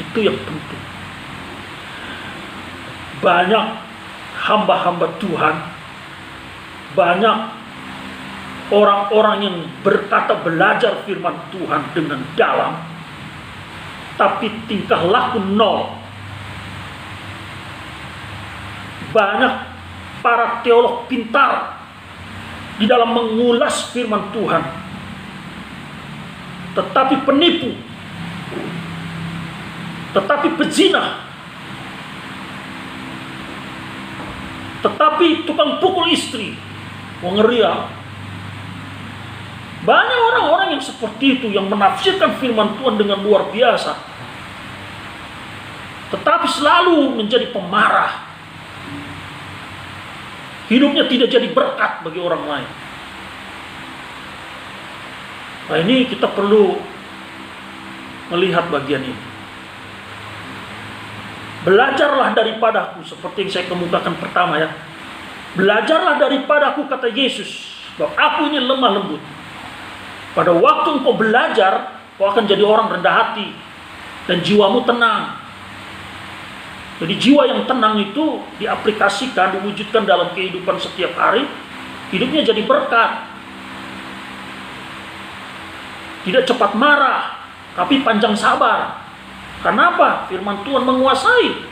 Itu yang penting. Banyak hamba-hamba Tuhan, banyak orang-orang yang berkata belajar firman Tuhan dengan dalam, tapi tingkah laku nol. Banyak para teolog pintar di dalam mengulas firman Tuhan, tetapi penipu, tetapi pezina, tetapi tukang pukul istri, ngeriak. Banyak orang-orang yang seperti itu, yang menafsirkan firman Tuhan dengan luar biasa, tetapi selalu menjadi pemarah. Hidupnya tidak jadi berkat bagi orang lain. Nah, ini kita perlu melihat bagian ini. Belajarlah daripadaku, seperti yang saya kemukakan pertama ya. Belajarlah daripadaku, kata Yesus, bahwa aku ini lemah lembut. Pada waktu engkau belajar, kau akan jadi orang rendah hati dan jiwamu tenang. Jadi jiwa yang tenang itu diaplikasikan, diwujudkan dalam kehidupan setiap hari, hidupnya jadi berkat. Tidak cepat marah, tapi panjang sabar. Kenapa? Firman Tuhan menguasai.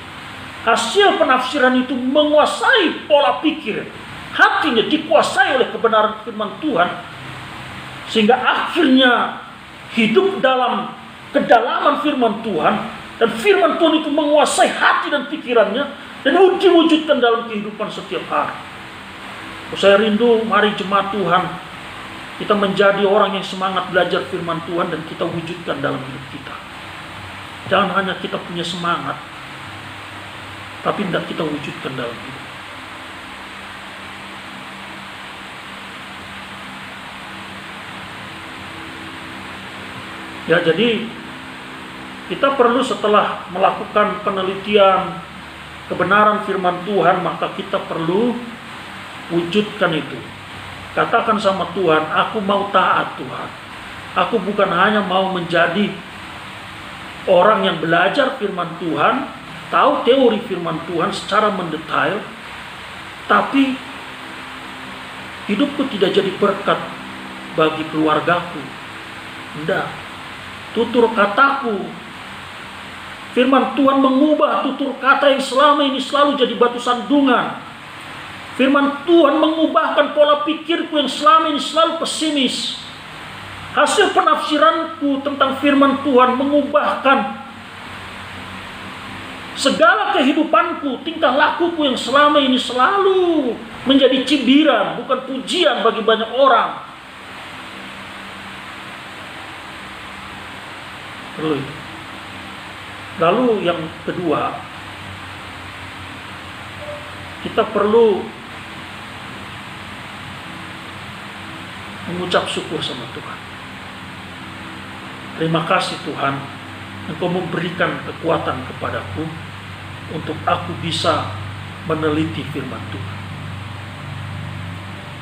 Hasil penafsiran itu menguasai pola pikir. Hatinya dikuasai oleh kebenaran firman Tuhan. Sehingga akhirnya hidup dalam kedalaman firman Tuhan. Dan firman Tuhan itu menguasai hati dan pikirannya, dan diwujudkan dalam kehidupan setiap hari. Saya rindu, mari jemaat Tuhan, kita menjadi orang yang semangat belajar firman Tuhan dan kita wujudkan dalam hidup kita. Jangan hanya kita punya semangat, tapi tidak kita wujudkan dalam hidup. Ya, jadi kita perlu setelah melakukan penelitian kebenaran firman Tuhan, maka kita perlu wujudkan itu. Katakan sama Tuhan, aku mau taat Tuhan. Aku bukan hanya mau menjadi orang yang belajar firman Tuhan, tahu teori firman Tuhan secara mendetail, tapi hidupku tidak jadi berkat bagi keluargaku. Tidak. Tutur kataku, firman Tuhan mengubah tutur kata yang selama ini selalu jadi batu sandungan. Firman Tuhan mengubahkan pola pikirku yang selama ini selalu pesimis. Hasil penafsiranku tentang firman Tuhan mengubahkan segala kehidupanku, tingkah lakuku yang selama ini selalu menjadi cibiran, bukan pujian bagi banyak orang. Perlu itu. Lalu yang kedua, kita perlu mengucap syukur sama Tuhan. Terima kasih Tuhan, Engkau memberikan kekuatan kepadaku untuk aku bisa meneliti firman Tuhan.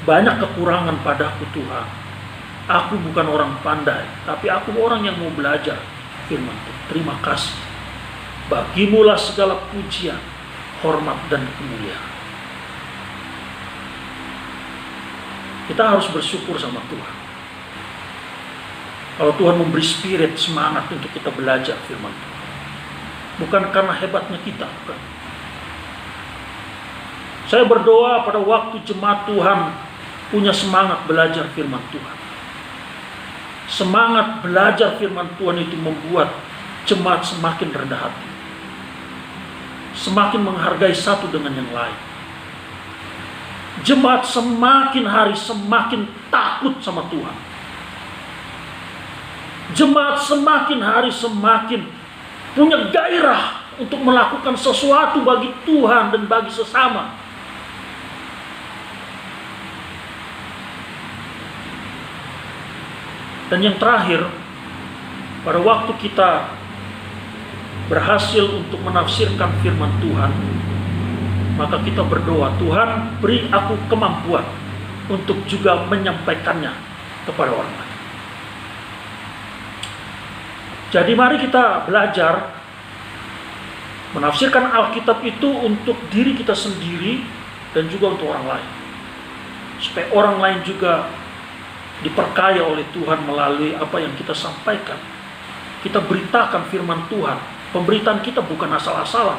banyak kekurangan padaku Tuhan. Aku bukan orang pandai, tapi aku orang yang mau belajar firman Tuhan. Terima kasih. Bagimulah segala pujian, hormat, dan kemuliaan. Kita harus bersyukur sama Tuhan. Kalau Tuhan memberi spirit, semangat untuk kita belajar firman Tuhan. Bukan karena hebatnya kita, bukan. Saya berdoa pada waktu jemaat Tuhan punya semangat belajar firman Tuhan. Semangat belajar firman Tuhan itu membuat jemaat semakin rendah hati. Semakin menghargai satu dengan yang lain. Jemaat semakin hari semakin takut sama Tuhan. Jemaat semakin hari semakin punya gairah untuk melakukan sesuatu bagi Tuhan dan bagi sesama. Dan yang terakhir, pada waktu kita berhasil untuk menafsirkan firman Tuhan, maka kita berdoa, Tuhan beri aku kemampuan untuk juga menyampaikannya kepada orang lain. Jadi mari kita belajar menafsirkan Alkitab itu untuk diri kita sendiri dan juga untuk orang lain. Supaya orang lain juga diperkaya oleh Tuhan melalui apa yang kita sampaikan. Kita beritakan firman Tuhan. Pemberitaan kita bukan asal-asalan.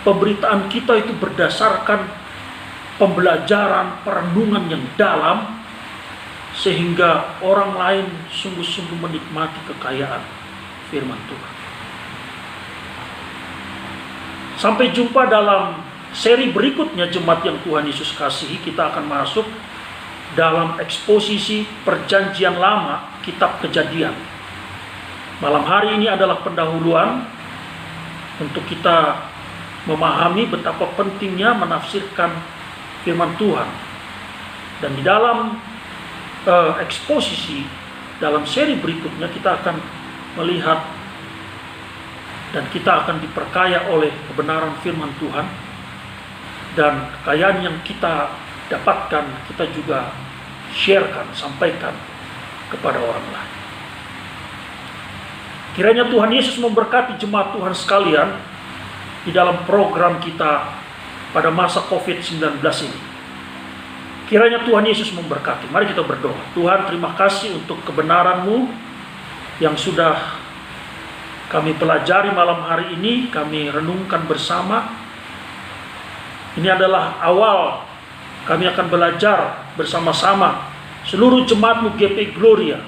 Pemberitaan kita itu berdasarkan pembelajaran, perenungan yang dalam, sehingga orang lain sungguh-sungguh menikmati kekayaan firman Tuhan. Sampai jumpa dalam seri berikutnya jemaat yang Tuhan Yesus kasihi. Kita akan masuk dalam eksposisi Perjanjian Lama, kitab Kejadian. Malam hari ini adalah pendahuluan untuk kita memahami betapa pentingnya menafsirkan firman Tuhan. Dan di dalam eksposisi dalam seri berikutnya kita akan melihat dan kita akan diperkaya oleh kebenaran firman Tuhan, dan kekayaan yang kita dapatkan kita juga sharekan, sampaikan kepada orang lain. Kiranya Tuhan Yesus memberkati jemaat Tuhan sekalian di dalam program kita pada masa COVID-19 ini. Kiranya Tuhan Yesus memberkati. Mari kita berdoa. Tuhan, terima kasih untuk kebenaran-Mu yang sudah kami pelajari malam hari ini, kami renungkan bersama. Ini adalah awal kami akan belajar bersama-sama seluruh jemaat-Mu GP Gloria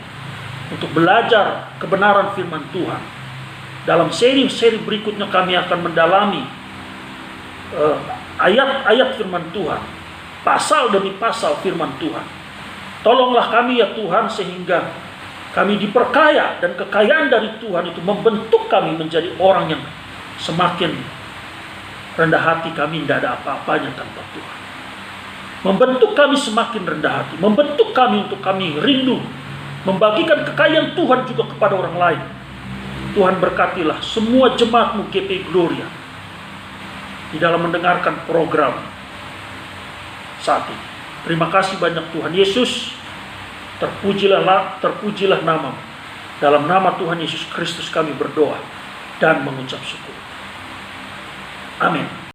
untuk belajar kebenaran firman Tuhan. Dalam seri-seri berikutnya kami akan mendalami ayat-ayat firman Tuhan, pasal demi pasal firman Tuhan. Tolonglah kami ya Tuhan, sehingga kami diperkaya dan kekayaan dari Tuhan itu membentuk kami menjadi orang yang semakin rendah hati. Kami tidak ada apa-apanya tanpa Tuhan. Membentuk kami semakin rendah hati, membentuk kami untuk kami rindu membagikan kekayaan Tuhan juga kepada orang lain. Tuhan berkatilah semua jemaat-Mu GP Gloria di dalam mendengarkan program saat ini. Terima kasih banyak Tuhan Yesus. Terpujilah nama-Mu. Dalam nama Tuhan Yesus Kristus kami berdoa dan mengucap syukur. Amin.